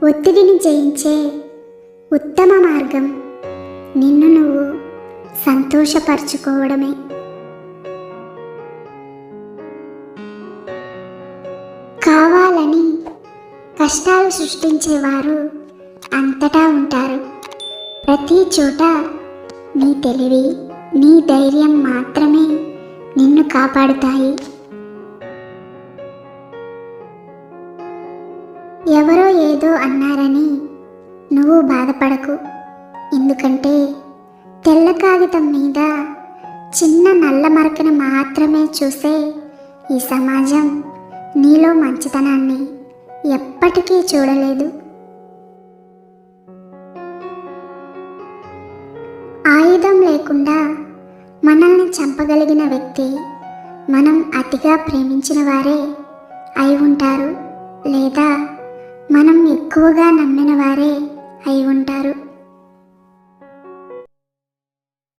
ఒత్తిడిని జయించే ఉత్తమ మార్గం నిన్ను నువ్వు సంతోషపరచుకోవడమే. కావాలని కష్టాలు సృష్టించేవారు అంతటా ఉంటారు. ప్రతి చోట నీ తెలివి, నీ ధైర్యం మాత్రమే నిన్ను కాపాడుతాయి. ఎవరో ఏదో అన్నారని నువ్వు బాధపడకు. ఎందుకంటే తెల్ల కాగితం మీద చిన్న నల్ల మరకను మాత్రమే చూసే ఈ సమాజం నీలో మంచితనాన్ని ఎప్పటికీ చూడలేదు. ఆయుధం లేకుండా మనల్ని చంపగలిగిన వ్యక్తి మనం అతిగా ప్రేమించిన వారే అయి ఉంటారు, లేదా మనం ఎక్కువగా నమ్మిన వారే అయి ఉంటారు.